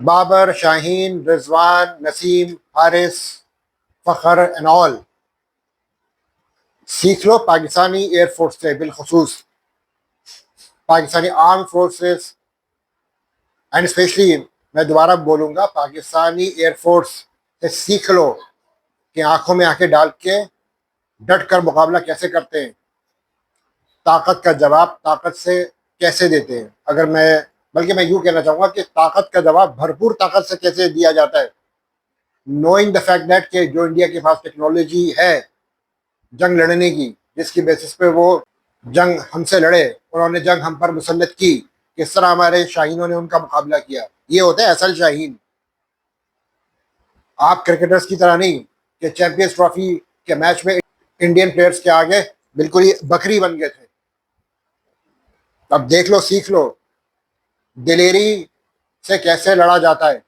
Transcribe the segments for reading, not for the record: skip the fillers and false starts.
Babar, Shaheen, Rizwan, Naseem, Haris, Fakhar and all, सीख लो Pakistani air force से, बिलखसूस Pakistani arm forces and specially, मैं दोबारा बोलूंगा, पाकिस्तानी एयरफोर्स से सीख लो कि आंखों में आंखें डाल के डट कर मुकाबला कैसे करते हैं, ताकत का जवाब ताकत से कैसे देते हैं। अगर मैं बल्कि मैं यूं कहना चाहूंगा कि ताकत का जवाब भरपूर ताकत से कैसे दिया जाता है, नोइंग द फैक्ट दैट कि जो इंडिया के पास टेक्नोलॉजी है जंग लड़ने की, जिसकी बेसिस पे वो जंग हमसे लड़े, उन्होंने जंग हम पर मुसल्लत की, किस तरह हमारे शाहीनों ने उनका मुकाबला किया, ये होता है असल शाहीन। आप क्रिकेटर्स की तरह नहीं कि चैंपियंस ट्रॉफी के मैच में इंडियन प्लेयर्स के आगे बिल्कुल ही बकरी बन गए थे। अब देख लो, सीख लो दिलेरी से कैसे लड़ा जाता है।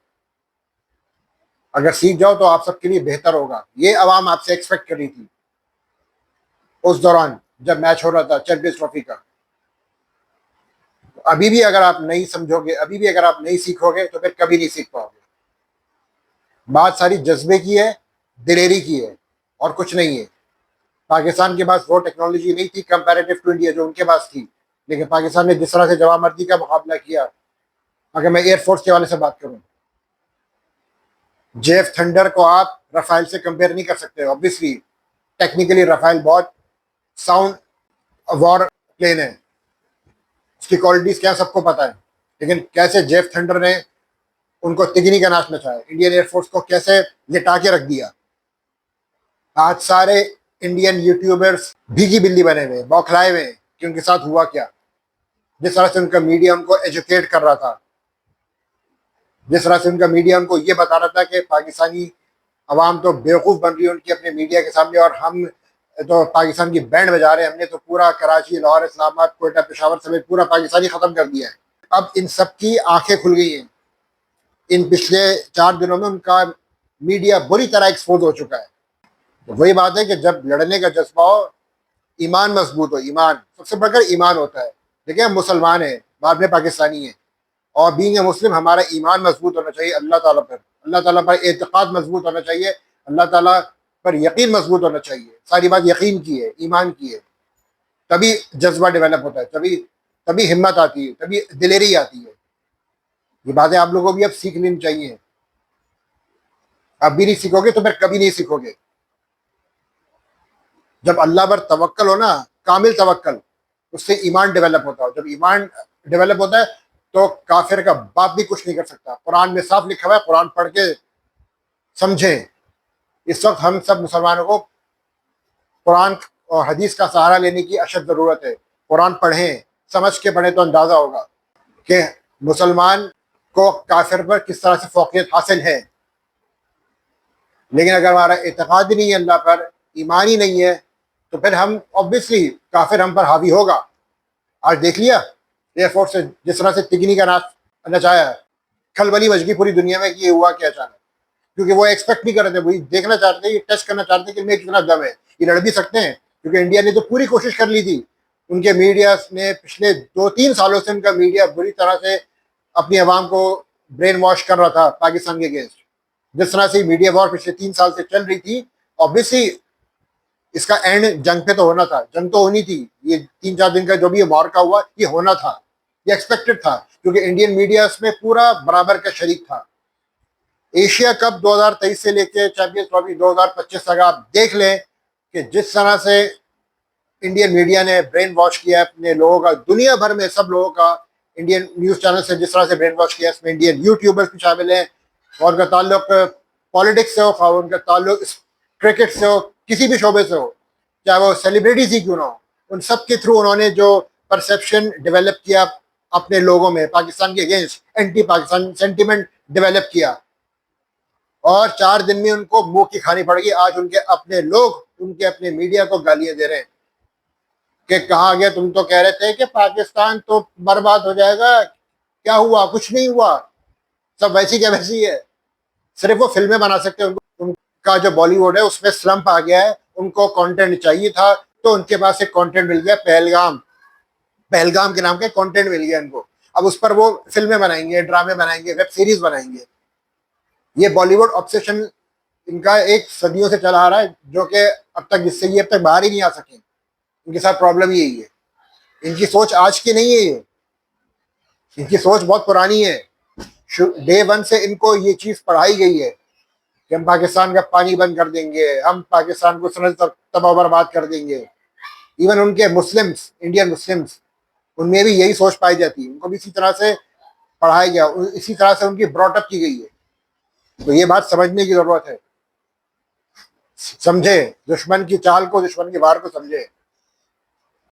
अगर सीख जाओ तो आप सबके लिए बेहतर होगा। ये अवाम आपसे एक्सपेक्ट कर रही थी उस दौरान जब मैच हो रहा था चैंपियंस ट्रॉफी का। अभी भी अगर आप नहीं समझोगे, अभी भी अगर आप नहीं सीखोगे, तो फिर कभी नहीं सीख पाओगे। बात सारी जज्बे की है, दिलेरी की है, और कुछ नहीं है। पाकिस्तान के पास वो टेक्नोलॉजी नहीं थी कंपैरेटिव टू इंडिया जो उनके पास थी, लेकिन पाकिस्तान ने जिस तरह से जवाबमर्दी का मुकाबला किया। अगर मैं एयरफोर्स के हवाले से बात करूं, जेफ थंडर को आप रफाइल से कंपेयर नहीं कर सकते। ऑब्वियसली टेक्निकली रफाइल बहुत साउंड वॉर प्लेन है, उसकी क्वालिटीज क्या सबको पता है, लेकिन कैसे जेफ थंडर ने उनको तिगनी का नाच नचाया, इंडियन एयरफोर्स को कैसे लिटा के रख दिया। आज सारे इंडियन यूट्यूबर्स भीगी बिल्ली बने हुए, बौखलाए हुए कि उनके साथ हुआ क्या। जिस तरह से उनका मीडिया उनको एजुकेट कर रहा था, जिस तरह से उनका मीडिया उनको ये बता रहा था कि पाकिस्तानी अवाम तो बेवकूफ़ बन रही है उनकी अपने मीडिया के सामने, और हम तो पाकिस्तान की बैंड बजा रहे हैं, हमने तो पूरा कराची, लाहौर, इस्लामाबाद, कोयटा, पेशावर समेत पूरा पाकिस्तानी ख़त्म कर दिया है। अब इन सब की आंखें खुल गई हैं। इन पिछले 4 दिनों में उनका मीडिया बुरी तरह एक्सपोज हो चुका है। तो वही बात है कि जब लड़ने का जज्बा हो, ईमान मजबूत हो, ईमान सबसे बढ़कर ईमान होता है। देखिए हम मुसलमान हैं, बाद में पाकिस्तानी हैं, और बीइंग ए मुस्लिम हमारा ईमान मजबूत होना चाहिए अल्लाह ताला पर, अल्लाह ताला पर एतकाद मजबूत होना चाहिए, अल्लाह ताला पर यकीन मजबूत होना चाहिए। सारी बात यकीन की है, ईमान की है। तभी जज्बा डेवलप होता है, तभी तभी हिम्मत आती है, तभी दिलेरी आती है। ये बातें आप लोगों को भी अब सीख लेनी चाहिए। आप भी नहीं सीखोगे तो फिर कभी नहीं सीखोगे। जब अल्लाह पर तवक्कल हो ना, कामिल तवक्कल, उससे ईमान डेवलप होता है। जब ईमान डेवलप होता है तो काफिर का बाप भी कुछ नहीं कर सकता। कुरान में साफ लिखा हुआ है, कुरान पढ़ के समझें। इस वक्त हम सब मुसलमानों को कुरान और हदीस का सहारा लेने की अशद ज़रूरत है। कुरान पढ़ें, समझ के पढ़ें तो अंदाज़ा होगा कि मुसलमान को काफिर पर किस तरह से फौकियत हासिल है। लेकिन अगर हमारा एतकाद ही नहीं है अल्लाह पर, ईमान ही नहीं है, तो फिर हम ऑब्वियसली काफिर हम पर हावी होगा। आज देख लिया एयरफोर्स से जिस तरह से तिगनी का नाच नचाया, खलबली मच गई पूरी दुनिया में कि ये हुआ क्या अचानक। क्योंकि वो एक्सपेक्ट नहीं कर रहे थे, वही देखना चाहते थे, ये टेस्ट करना चाहते थे कि इनमें कितना दम है, ये लड़ भी सकते हैं। क्योंकि इंडिया ने तो पूरी कोशिश कर ली थी। उनके मीडिया ने पिछले 2-3 सालों से, उनका मीडिया बुरी तरह से अपनी आवाम को ब्रेन वॉश कर रहा था पाकिस्तान के अगेंस्ट। जिस तरह से मीडिया वॉर पिछले 3 साल से चल रही थी, ऑब्वियसली इसका एंड जंग पे तो होना था, जंग तो होनी थी। ये 3-4 दिन का जो भी ये वॉर का हुआ, ये होना था, ये एक्सपेक्टेड था, क्योंकि इंडियन मीडिया इसमें पूरा बराबर का शरीक था। एशिया कप 2023 से लेके चैंपियंस ट्रॉफी 2025 तक आप देख लें कि जिस तरह से इंडियन मीडिया ने ब्रेन वॉश किया अपने लोगों का, दुनिया भर में सब लोगों का, इंडियन न्यूज चैनल से जिस तरह से ब्रेन वॉश किया, इसमें इंडियन यूट्यूबर्स भी शामिल हैं। और उनका ताल्लुक पॉलिटिक्स से हो, उनका ताल्लुक क्रिकेट से हो, किसी भी शोबे से हो, चाहे वो सेलिब्रिटीज ही क्यों ना हो, उन सब के थ्रू उन्होंने जो परसेप्शन डेवलप किया अपने लोगों में, पाकिस्तान के against anti Pakistan sentiment develop किया, और 4 दिन में उनको मुंह की खानी पड़ेगी। आज उनके अपने लोग उनके अपने मीडिया को गालियां दे रहे हैं कि कहा गया, तुम तो कह रहे थे कि पाकिस्तान तो बर्बाद हो जाएगा, क्या हुआ, कुछ नहीं हुआ, सब वैसी क्या वैसी है। सिर्फ वो फिल्में बना सकते हैं, उनका जो बॉलीवुड है उसमें स्लम्प आ गया है, उनको कंटेंट चाहिए था तो उनके पास एक कंटेंट मिल गया, पहलगाम, पहलगाम के नाम का कंटेंट मिल गया इनको। अब उस पर वो फिल्में बनाएंगे, ड्रामे बनाएंगे, वेब सीरीज बनाएंगे। ये बॉलीवुड ऑब्सेशन इनका एक सदियों से चला आ रहा है, जो कि अब तक जिससे ये अब तक बाहर ही नहीं आ सके। इनके साथ प्रॉब्लम यही है। इनकी सोच आज की नहीं है, ये इनकी सोच बहुत पुरानी है। डे वन से इनको ये चीज पढ़ाई गई है कि हम पाकिस्तान का पानी बंद कर देंगे, हम पाकिस्तान को तबाह बर्बाद कर देंगे। इवन उनके मुस्लिम्स, इंडियन मुस्लिम्स, उनमें भी यही सोच पाई जाती है। उनको भी इसी तरह से पढ़ाया गया, इसी तरह से उनकी ब्रॉटअप की गई है। तो ये बात समझने की जरूरत है। समझे दुश्मन की चाल को, दुश्मन की वार को समझे।